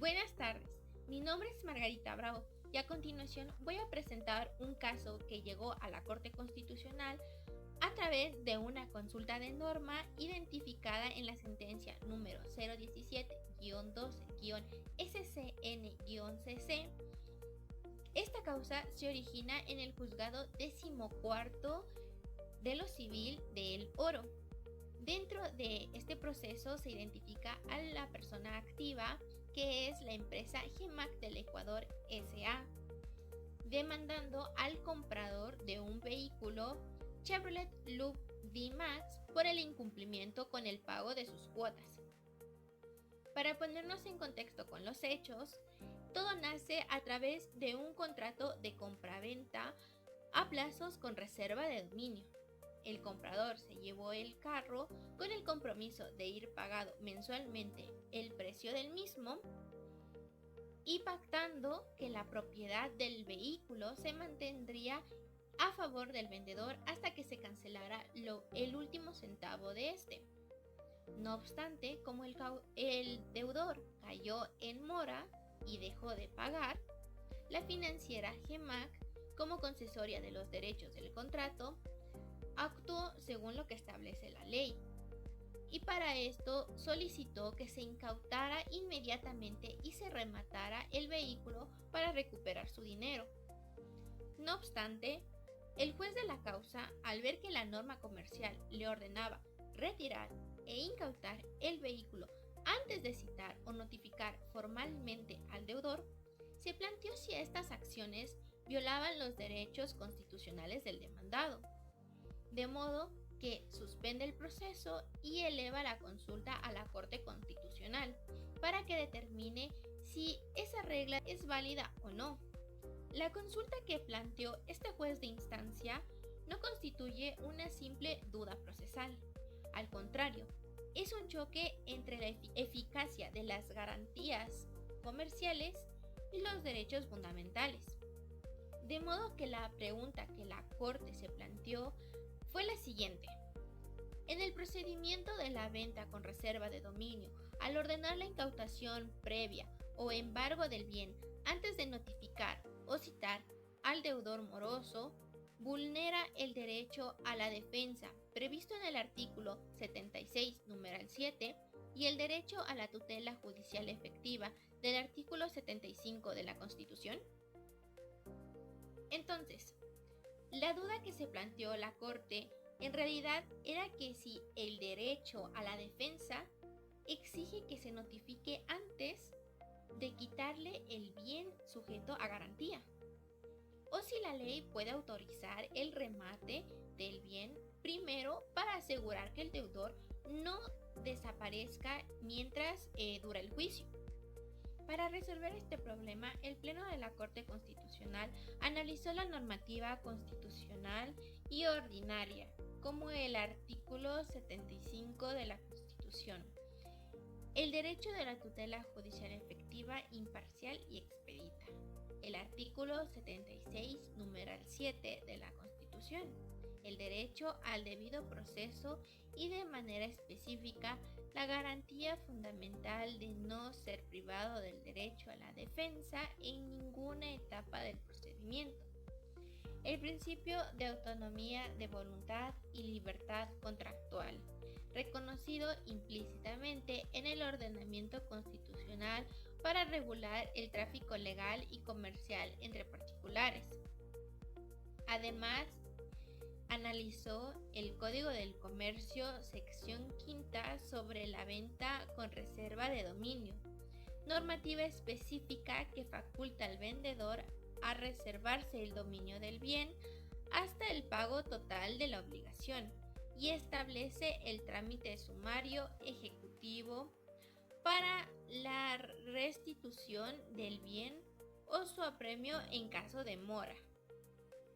Buenas tardes, mi nombre es Margarita Bravo y a continuación voy a presentar un caso que llegó a la Corte Constitucional a través de una consulta de norma identificada en la sentencia número 017-12-SCN-CC. Esta causa se origina en el juzgado 14º de lo civil de El Oro. Dentro de este proceso se identifica a la persona activa, que es la empresa GEMAC del Ecuador S.A., demandando al comprador de un vehículo Chevrolet Loop D-Max por el incumplimiento con el pago de sus cuotas. Para ponernos en contexto con los hechos, todo nace a través de un contrato de compraventa a plazos con reserva de dominio. El comprador se llevó el carro con el compromiso de ir pagado mensualmente el precio del mismo y pactando que la propiedad del vehículo se mantendría a favor del vendedor hasta que se cancelara el último centavo de este. No obstante, como el deudor cayó en mora y dejó de pagar, la financiera GEMAC, como concesoria de los derechos del contrato, actuó según lo que establece la ley y para esto solicitó que se incautara inmediatamente y se rematara el vehículo para recuperar su dinero. No obstante, el juez de la causa, al ver que la norma comercial le ordenaba retirar e incautar el vehículo antes de citar o notificar formalmente al deudor, se planteó si estas acciones violaban los derechos constitucionales del demandado, de modo que suspende el proceso y eleva la consulta a la Corte Constitucional para que determine si esa regla es válida o no. La consulta que planteó este juez de instancia no constituye una simple duda procesal. Al contrario, es un choque entre la eficacia de las garantías comerciales y los derechos fundamentales. De modo que la pregunta que la Corte se planteó fue la siguiente. En el procedimiento de la venta con reserva de dominio, al ordenar la incautación previa o embargo del bien antes de notificar o citar al deudor moroso, vulnera el derecho a la defensa previsto en el artículo 76, numeral 7, y el derecho a la tutela judicial efectiva del artículo 75 de la Constitución. Entonces, la duda que se planteó la Corte en realidad era que si el derecho a la defensa exige que se notifique antes de quitarle el bien sujeto a garantía, o si la ley puede autorizar el remate del bien primero para asegurar que el deudor no desaparezca mientras dura el juicio. Para resolver este problema, el Pleno de la Corte Constitucional analizó la normativa constitucional y ordinaria, como el artículo 75 de la Constitución, el derecho de la tutela judicial efectiva, imparcial y expedita, el artículo 76, numeral 7 de la Constitución, el derecho al debido proceso y de manera específica la garantía fundamental de no ser privado del derecho a la defensa en ninguna etapa del procedimiento, el principio de autonomía de voluntad y libertad contractual, reconocido implícitamente en el ordenamiento constitucional para regular el tráfico legal y comercial entre particulares. Además, analizó el Código del Comercio, sección 5 sobre la venta con reserva de dominio, normativa específica que faculta al vendedor a reservarse el dominio del bien hasta el pago total de la obligación y establece el trámite sumario ejecutivo para la restitución del bien o su apremio en caso de mora.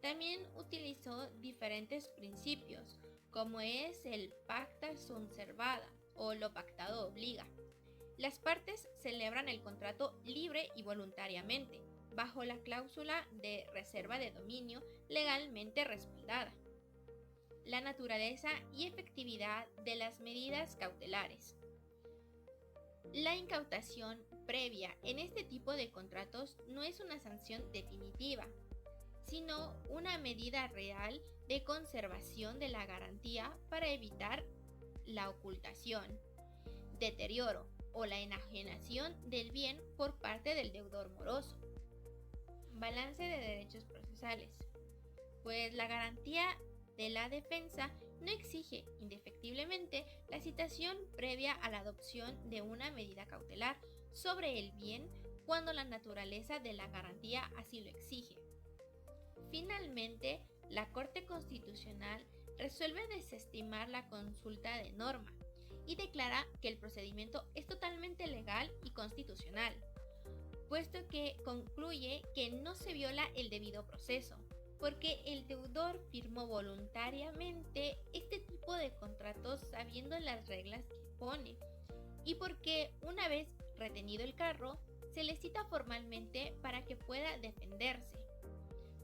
También utilizó diferentes principios, como es el pacta sunt servanda o lo pactado obliga. Las partes celebran el contrato libre y voluntariamente, bajo la cláusula de reserva de dominio legalmente respaldada. La naturaleza y efectividad de las medidas cautelares. La incautación previa en este tipo de contratos no es una sanción definitiva, sino una medida real de conservación de la garantía para evitar la ocultación, deterioro o la enajenación del bien por parte del deudor moroso. Balance de derechos procesales. Pues la garantía de la defensa no exige indefectiblemente la citación previa a la adopción de una medida cautelar sobre el bien cuando la naturaleza de la garantía así lo exige. Finalmente, la Corte Constitucional resuelve desestimar la consulta de norma y declara que el procedimiento es totalmente legal y constitucional, puesto que concluye que no se viola el debido proceso, porque el deudor firmó voluntariamente este tipo de contratos sabiendo las reglas que pone, y porque una vez retenido el carro, se le cita formalmente para que pueda defenderse,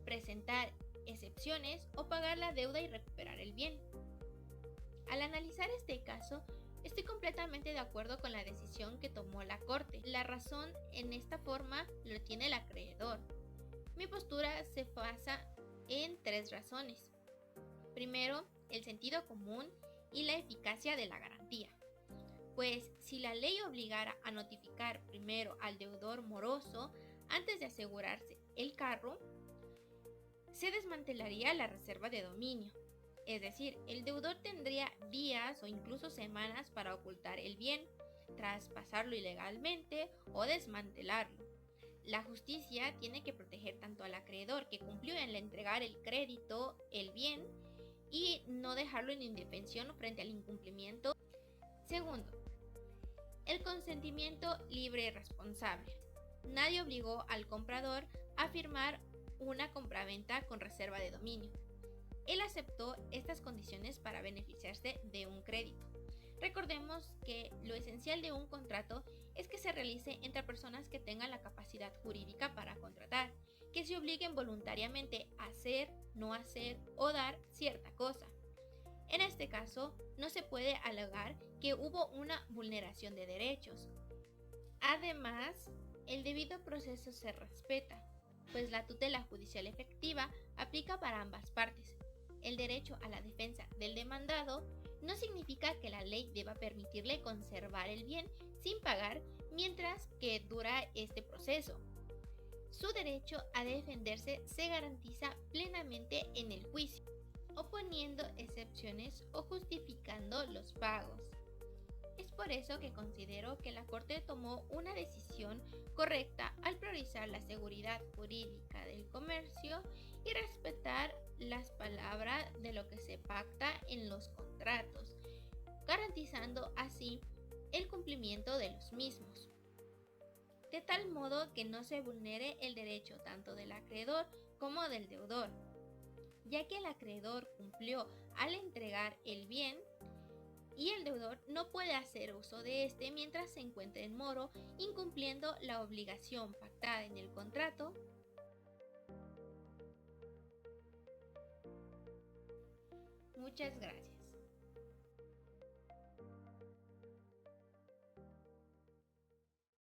presentar excepciones o pagar la deuda y recuperar el bien. Al analizar este caso, estoy completamente de acuerdo con la decisión que tomó la Corte. La razón en esta forma lo tiene el acreedor. Mi postura se basa en 3 razones. Primero, el sentido común y la eficacia de la garantía. Pues si la ley obligara a notificar primero al deudor moroso antes de asegurarse el carro, se desmantelaría la reserva de dominio. Es decir, el deudor tendría días o incluso semanas para ocultar el bien, traspasarlo ilegalmente o desmantelarlo. La justicia tiene que proteger tanto al acreedor que cumplió en entregar el crédito, el bien, y no dejarlo en indefensión frente al incumplimiento. Segundo, el consentimiento libre y responsable. Nadie obligó al comprador a firmar una compraventa con reserva de dominio. Él aceptó estas condiciones para beneficiarse de un crédito. Recordemos que lo esencial de un contrato es que se realice entre personas que tengan la capacidad jurídica para contratar, que se obliguen voluntariamente a hacer, no hacer o dar cierta cosa. En este caso, no se puede alegar que hubo una vulneración de derechos. Además, el debido proceso se respeta, pues la tutela judicial efectiva aplica para ambas partes. El derecho a la defensa del demandado no significa que la ley deba permitirle conservar el bien sin pagar mientras que dura este proceso. Su derecho a defenderse se garantiza plenamente en el juicio, oponiendo excepciones o justificando los pagos. Es por eso que considero que la Corte tomó una decisión correcta al priorizar la seguridad jurídica del comercio y respetar las palabras de lo que se pacta en los contratos, garantizando así el cumplimiento de los mismos, de tal modo que no se vulnere el derecho tanto del acreedor como del deudor, ya que el acreedor cumplió al entregar el bien y el deudor no puede hacer uso de este mientras se encuentre en moro, incumpliendo la obligación pactada en el contrato. Muchas gracias.